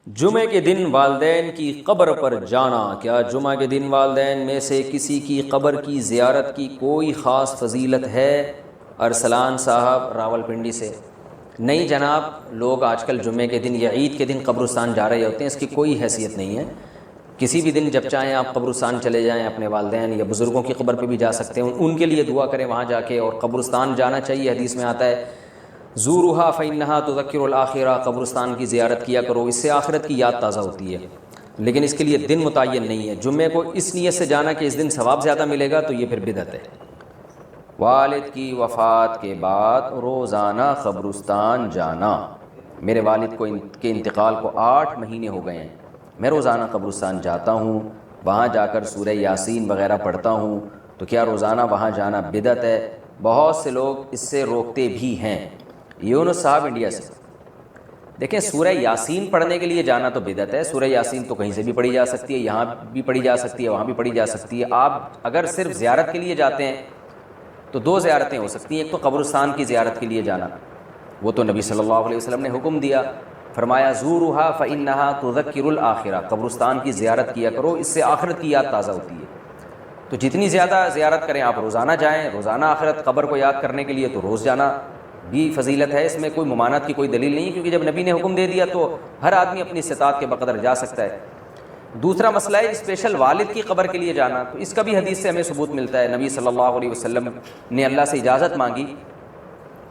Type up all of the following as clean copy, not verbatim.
جمعے کے دن والدین کی قبر پر جانا، کیا جمعہ کے دن والدین میں سے کسی کی قبر کی زیارت کی کوئی خاص فضیلت ہے؟ ارسلان صاحب راولپنڈی سے۔ نہیں جناب، لوگ آج کل جمعے کے دن یا عید کے دن قبرستان جا رہے ہوتے ہیں، اس کی کوئی حیثیت نہیں ہے۔ کسی بھی دن جب چاہیں آپ قبرستان چلے جائیں، اپنے والدین یا بزرگوں کی قبر پہ بھی جا سکتے ہیں، ان کے لیے دعا کریں وہاں جا کے، اور قبرستان جانا چاہیے۔ حدیث میں آتا ہے زورھا فإنھا تذکر الآخرہ، قبرستان کی زیارت کیا کرو، اس سے آخرت کی یاد تازہ ہوتی ہے۔ لیکن اس کے لیے دن متعین نہیں ہے۔ جمعے کو اس نیت سے جانا کہ اس دن ثواب زیادہ ملے گا، تو یہ پھر بدعت ہے۔ والد کی وفات کے بعد روزانہ قبرستان جانا، میرے والد کے انتقال کو 8 مہینے ہو گئے ہیں، میں روزانہ قبرستان جاتا ہوں، وہاں جا کر سورہ یاسین وغیرہ پڑھتا ہوں، تو کیا روزانہ وہاں جانا بدعت ہے؟ بہت سے لوگ اس سے روکتے بھی ہیں۔ یونس صاحب انڈیا سے۔ دیکھیں، سورہ یاسین پڑھنے کے لیے جانا تو بدعت ہے۔ سورہ یاسین تو کہیں سے بھی پڑھی جا سکتی ہے، یہاں بھی پڑھی جا سکتی ہے، وہاں بھی پڑھی جا سکتی ہے۔ آپ اگر صرف زیارت کے لیے جاتے ہیں تو 2 زیارتیں ہو سکتی ہیں۔ ایک تو قبرستان کی زیارت کے لیے جانا، وہ تو نبی صلی اللہ علیہ وسلم نے حکم دیا، فرمایا زورھا فإنھا تذکر الآخرہ، قبرستان کی زیارت کیا کرو، اس سے آخرت کی یاد تازہ ہوتی ہے۔ تو جتنی زیادہ زیارت کریں، آپ روزانہ جائیں، روزانہ آخرت قبر کو یاد کرنے کے لیے تو روز جانا بھی فضیلت ہے، اس میں کوئی ممانعت کی کوئی دلیل نہیں ہے، کیونکہ جب نبی نے حکم دے دیا تو ہر آدمی اپنی استطاعت کے بقدر جا سکتا ہے۔ دوسرا مسئلہ ہے اسپیشل والد کی قبر کے لیے جانا، تو اس کا بھی حدیث سے ہمیں ثبوت ملتا ہے۔ نبی صلی اللہ علیہ وسلم نے اللہ سے اجازت مانگی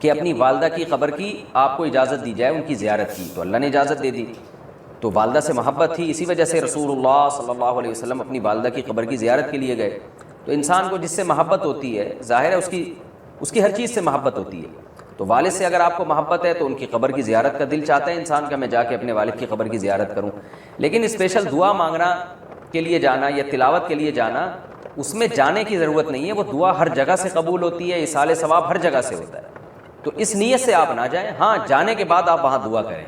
کہ اپنی والدہ کی قبر کی آپ کو اجازت دی جائے، ان کی زیارت کی، تو اللہ نے اجازت دے دی۔ تو والدہ سے محبت تھی، اسی وجہ سے رسول اللہ صلی اللہ علیہ وسلم اپنی والدہ کی قبر کی زیارت کے لیے گئے۔ تو انسان کو جس سے محبت ہوتی ہے، ظاہر ہے اس کی ہر چیز سے محبت ہوتی ہے، تو والد سے اگر آپ کو محبت ہے تو ان کی قبر کی زیارت کا دل چاہتا ہے انسان کا، میں جا کے اپنے والد کی قبر کی زیارت کروں۔ لیکن اسپیشل دعا مانگنا کے لیے جانا یا تلاوت کے لیے جانا، اس میں جانے کی ضرورت نہیں ہے، وہ دعا ہر جگہ سے قبول ہوتی ہے، ایصال ثواب ہر جگہ سے ہوتا ہے، تو اس نیت سے آپ نہ جائیں۔ ہاں، جانے کے بعد آپ وہاں دعا کریں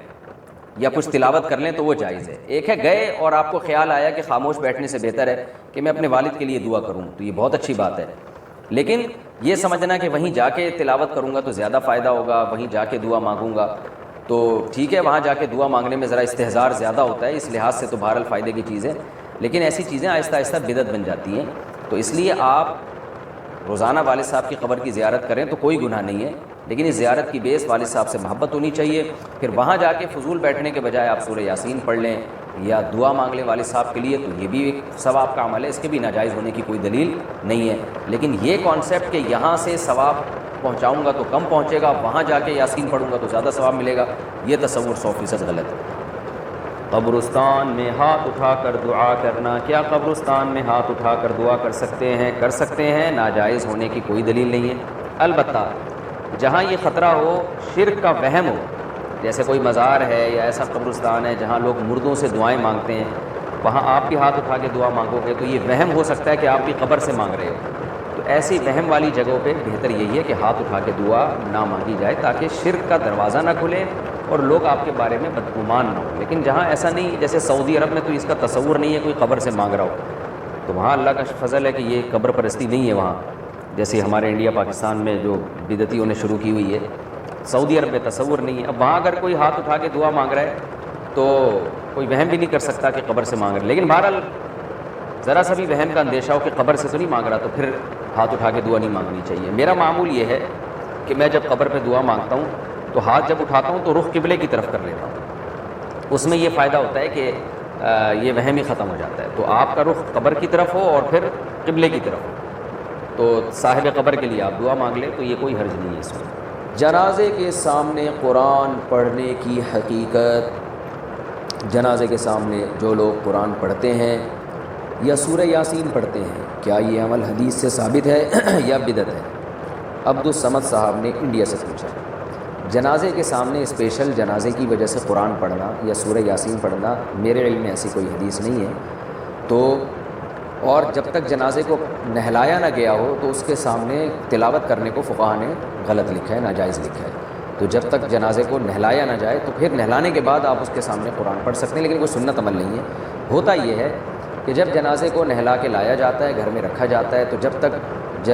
یا کچھ تلاوت کر لیں تو وہ جائز ہے۔ ایک ہے گئے اور آپ کو خیال آیا کہ خاموش بیٹھنے سے بہتر ہے کہ میں اپنے والد کے لیے دعا کروں، تو یہ بہت اچھی بات ہے۔ لیکن یہ سمجھنا کہ وہیں جا کے تلاوت کروں گا تو زیادہ فائدہ ہوگا، وہیں جا کے دعا مانگوں گا، تو ٹھیک ہے، وہاں جا کے دعا مانگنے میں ذرا استحضار زیادہ ہوتا ہے، اس لحاظ سے تو بہرحال فائدے کی چیز ہے، لیکن ایسی چیزیں آہستہ آہستہ بدعت بن جاتی ہیں۔ تو اس لیے آپ روزانہ والد صاحب کی قبر کی زیارت کریں تو کوئی گناہ نہیں ہے، لیکن اس زیارت کی بیس والد صاحب سے محبت ہونی چاہیے۔ پھر وہاں جا کے فضول بیٹھنے کے بجائے آپ سورہ یاسین پڑھ لیں یا دعا مانگ لیں والد صاحب کے لیے، تو یہ بھی ایک ثواب کا عمل ہے، اس کے بھی ناجائز ہونے کی کوئی دلیل نہیں ہے۔ لیکن یہ کانسیپٹ کہ یہاں سے ثواب پہنچاؤں گا تو کم پہنچے گا، وہاں جا کے یاسین پڑھوں گا تو زیادہ ثواب ملے گا، یہ تصور 100% غلط ہے۔ قبرستان میں ہاتھ اٹھا کر دعا کرنا، کیا قبرستان میں ہاتھ اٹھا کر دعا کر سکتے ہیں؟ کر سکتے ہیں، ناجائز ہونے کی کوئی دلیل نہیں ہے۔ البتہ جہاں یہ خطرہ ہو، شرک کا وہم ہو، جیسے کوئی مزار ہے یا ایسا قبرستان ہے جہاں لوگ مردوں سے دعائیں مانگتے ہیں، وہاں آپ بھی ہاتھ اٹھا کے دعا مانگو گے تو یہ وہم ہو سکتا ہے کہ آپ بھی قبر سے مانگ رہے ہو، تو ایسی وہم والی جگہوں پہ بہتر یہی ہے کہ ہاتھ اٹھا کے دعا نہ مانگی جائے، تاکہ شرک کا دروازہ نہ کھلے اور لوگ آپ کے بارے میں بدگمان نہ ہو۔ لیکن جہاں ایسا نہیں، جیسے سعودی عرب میں تو اس کا تصور نہیں ہے کوئی قبر سے مانگ رہا ہو، تو وہاں اللہ کا فضل ہے کہ یہ قبر پرستی نہیں ہے وہاں، جیسے ہمارے انڈیا پاکستان میں جو بدعتیوں نے شروع کی ہوئی ہے، سعودی عرب میں تصور نہیں ہے۔ اب وہاں اگر کوئی ہاتھ اٹھا کے دعا مانگ رہا ہے تو کوئی وہم بھی نہیں کر سکتا کہ قبر سے مانگ رہا ہے، لیکن بہرحال ذرا سا بھی وہم کا اندیشہ ہو کہ قبر سے تو نہیں مانگ رہا، تو پھر ہاتھ اٹھا کے دعا نہیں مانگنی چاہیے۔ میرا معمول یہ ہے کہ میں جب قبر پہ دعا مانگتا ہوں تو ہاتھ جب اٹھاتا ہوں تو رخ قبلے کی طرف کر لیتا ہوں، اس میں یہ فائدہ ہوتا ہے کہ یہ وہم ہی ختم ہو جاتا ہے، تو آپ کا رخ قبر کی طرف ہو اور پھر قبلے کی طرف ہو، تو صاحب قبر کے لیے آپ دعا مانگ لیں تو یہ کوئی حرج نہیں ہے اس میں۔ جنازے کے سامنے قرآن پڑھنے کی حقیقت، جنازے کے سامنے جو لوگ قرآن پڑھتے ہیں یا سورہ یاسین پڑھتے ہیں، کیا یہ عمل حدیث سے ثابت ہے یا بدعت ہے؟ عبدالصمد صاحب نے انڈیا سے پوچھا۔ جنازے کے سامنے اسپیشل جنازے کی وجہ سے قرآن پڑھنا یا سورہ یاسین پڑھنا میرے علم میں ایسی کوئی حدیث نہیں ہے، تو اور جب تک جنازے کو نہلایا نہ گیا ہو تو اس کے سامنے تلاوت کرنے کو فقہا نے غلط لکھا ہے، ناجائز لکھا ہے، تو جب تک جنازے کو نہلایا نہ جائے تو پھر نہلانے کے بعد آپ اس کے سامنے قرآن پڑھ سکتے ہیں، لیکن کوئی سنت عمل نہیں ہے۔ ہوتا یہ ہے کہ جب جنازے کو نہلا کے لایا جاتا ہے، گھر میں رکھا جاتا ہے، تو جب تک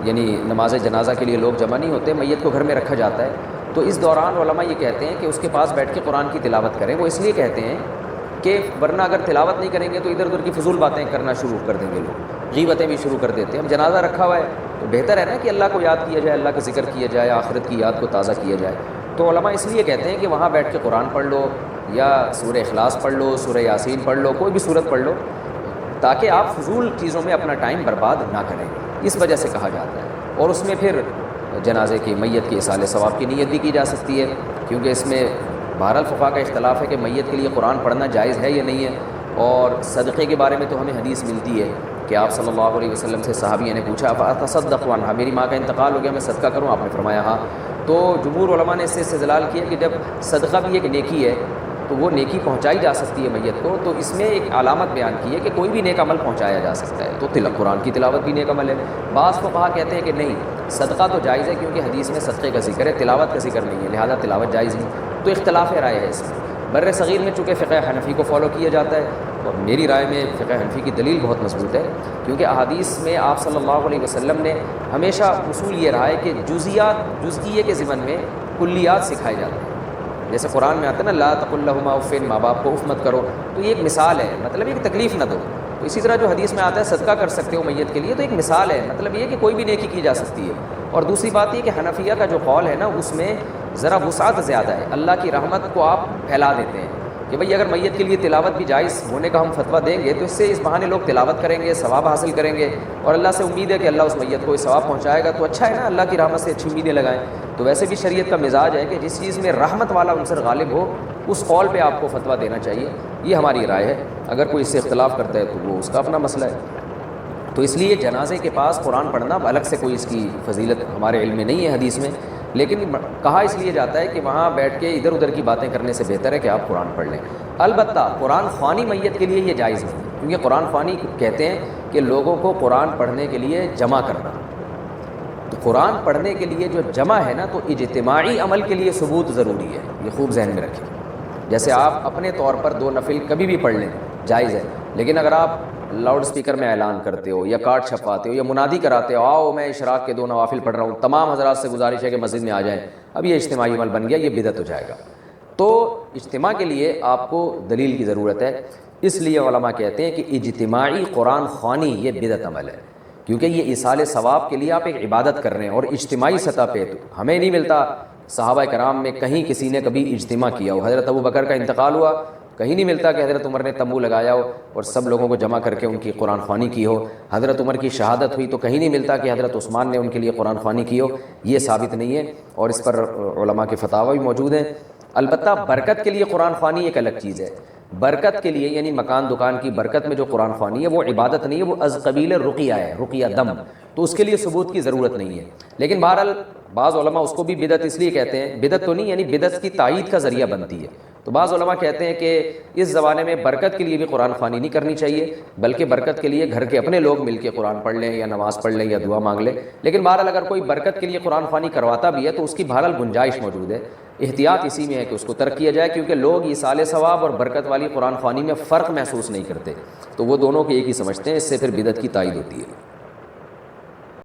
یعنی نماز جنازہ کے لیے لوگ جمع نہیں ہوتے، میت کو گھر میں رکھا جاتا ہے، تو اس دوران علماء یہ کہتے ہیں کہ اس کے پاس بیٹھ کے قرآن کی تلاوت کریں. وہ اس لیے کہتے ہیں کہ ورنہ اگر تلاوت نہیں کریں گے تو ادھر ادھر کی فضول باتیں کرنا شروع کر دیں گے لوگ, غیبتیں بھی شروع کر دیتے ہیں. اب جنازہ رکھا ہوا ہے تو بہتر ہے نا کہ اللہ کو یاد کیا جائے, اللہ کا ذکر کیا جائے, آخرت کی یاد کو تازہ کیا جائے. تو علماء اس لیے کہتے ہیں کہ وہاں بیٹھ کے قرآن پڑھ لو, یا سورہ اخلاص پڑھ لو, سورہ یاسین پڑھ لو, کوئی بھی سورت پڑھ لو, تاکہ آپ فضول چیزوں میں اپنا ٹائم برباد نہ کریں. اس وجہ سے کہا جاتا ہے. اور اس میں پھر جنازے کی میت کے اصالِ ثواب کی نیت بھی کی جا سکتی ہے, کیونکہ اس میں بہرحال فقہا کا اختلاف ہے کہ میت کے لیے قرآن پڑھنا جائز ہے یا نہیں ہے. اور صدقے کے بارے میں تو ہمیں حدیث ملتی ہے کہ آپ صلی اللہ علیہ وسلم سے صحابیہ نے پوچھا فاتصدق عنہا, میری ماں کا انتقال ہو گیا, میں صدقہ کروں؟ آپ نے فرمایا ہاں. تو جمہور علماء نے اس سے استدلال کیا کہ جب صدقہ بھی ایک نیکی ہے تو وہ نیکی پہنچائی جا سکتی ہے میت کو, تو اس میں ایک علامت بیان کی ہے کہ کوئی بھی نیک عمل پہنچایا جا سکتا ہے. تو قرآن کی تلاوت بھی نیک عمل ہے. بعض فقہا کہتے ہیں کہ نہیں, صدقہ تو جائز ہے کیونکہ حدیث میں صدقے کا ذکر ہے, تلاوت کا ذکر نہیں ہے, لہذا تلاوت جائز نہیں. تو اختلاف رائے ہے اس میں. بر صغیر میں چونکہ فقہ حنفی کو فالو کیا جاتا ہے, اور میری رائے میں فقہ حنفی کی دلیل بہت مضبوط ہے, کیونکہ احادیث میں آپ صلی اللہ علیہ وسلم نے ہمیشہ اصول یہ رہا ہے کہ جزئیے کے ضمن میں کلیات سکھائے جاتے ہیں. جیسے قرآن میں آتا ہے نا لا تقل لہما اف, ماں باپ کو اف مت کرو, تو یہ ایک مثال ہے, مطلب یہ کہ تکلیف نہ دو. تو اسی طرح جو حدیث میں آتا ہے صدقہ کر سکتے ہو میت کے لیے, تو ایک مثال ہے, مطلب یہ کہ کوئی بھی نیکی کی جا سکتی ہے. اور دوسری بات یہ کہ حنفیہ کا جو قول ہے نا اس میں ذرا وسعت زیادہ ہے, اللہ کی رحمت کو آپ پھیلا دیتے ہیں کہ بھئی اگر میت کے لیے تلاوت بھی جائز ہونے کا ہم فتویٰ دیں گے تو اس سے اس بہانے لوگ تلاوت کریں گے, ثواب حاصل کریں گے, اور اللہ سے امید ہے کہ اللہ اس میت کو ثواب پہنچائے گا, تو اچھا ہے نا, اللہ کی رحمت سے اچھی امیدیں لگائیں. تو ویسے بھی شریعت کا مزاج ہے کہ جس چیز میں رحمت والا عنصر غالب ہو اس قول پہ آپ کو فتویٰ دینا چاہیے. یہ ہماری رائے ہے. اگر کوئی اس سے اختلاف کرتا ہے تو وہ اس کا اپنا مسئلہ ہے. تو اس لیے جنازے کے پاس قرآن پڑھنا الگ سے کوئی اس کی فضیلت ہمارے علم میں نہیں ہے حدیث میں, لیکن کہا اس لیے جاتا ہے کہ وہاں بیٹھ کے ادھر ادھر کی باتیں کرنے سے بہتر ہے کہ آپ قرآن پڑھ لیں. البتہ قرآن خوانی میت کے لیے یہ جائز نہیں, کیونکہ قرآن خوانی کہتے ہیں کہ لوگوں کو قرآن پڑھنے کے لیے جمع کرنا. تو قرآن پڑھنے کے لیے جو جمع ہے نا, تو اجتماعی عمل کے لیے ثبوت ضروری ہے, یہ خوب ذہن میں رکھیں. جیسے آپ اپنے طور پر 2 نفل کبھی بھی پڑھ لیں جائز ہے, لیکن اگر آپ لاؤڈ سپیکر میں اعلان کرتے ہو یا کارڈ چھپواتے ہو یا منادی کراتے ہو آؤ میں اشراق کے 2 نوافل پڑھ رہا ہوں, تمام حضرات سے گزارش ہے کہ مسجد میں آ جائیں, اب یہ اجتماعی عمل بن گیا, یہ بدعت ہو جائے گا. تو اجتماع کے لیے آپ کو دلیل کی ضرورت ہے. اس لیے علماء کہتے ہیں کہ اجتماعی قرآن خوانی یہ بدعت عمل ہے, کیونکہ یہ ایصال ثواب کے لیے آپ ایک عبادت کر رہے ہیں, اور اجتماعی سطح پہ تو ہمیں نہیں ملتا صحابہ کرام میں کہیں کسی نے کبھی اجتماع کیا ہو. حضرت ابو بکر کا انتقال ہوا, کہیں نہیں ملتا کہ حضرت عمر نے تمبو لگایا ہو اور سب لوگوں کو جمع کر کے ان کی قرآن خوانی کی ہو. حضرت عمر کی شہادت ہوئی تو کہیں نہیں ملتا کہ حضرت عثمان نے ان کے لیے قرآن خوانی کی ہو. یہ ثابت نہیں ہے, اور اس پر علماء کے فتاوی بھی موجود ہیں. البتہ برکت کے لیے قرآن خوانی ایک الگ چیز ہے. برکت کے لیے یعنی مکان دکان کی برکت میں جو قرآن خوانی ہے وہ عبادت نہیں ہے, وہ از قبیل رقیہ ہے, رقیہ دم, تو اس کے لیے ثبوت کی ضرورت نہیں ہے. لیکن بہرحال بعض علماء اس کو بھی بدعت اس لیے کہتے ہیں, بدعت تو نہیں یعنی بدعت کی تائید کا ذریعہ بنتی ہے. تو بعض علماء کہتے ہیں کہ اس زمانے میں برکت کے لیے بھی قرآن خوانی نہیں کرنی چاہیے, بلکہ برکت کے لیے گھر کے اپنے لوگ مل کے قرآن پڑھ لیں یا نماز پڑھ لیں یا دعا مانگ لیں. لیکن بہرحال اگر کوئی برکت کے لیے قرآن خوانی کرواتا بھی ہے تو اس کی بہرحال گنجائش موجود ہے. احتیاط اسی میں ہے کہ اس کو ترک کیا جائے, کیونکہ لوگ ایصال ثواب اور برکت والی قرآن خوانی میں فرق محسوس نہیں کرتے, تو وہ دونوں کو ایک ہی سمجھتے ہیں, اس سے پھر بدعت کی تائید ہوتی ہے.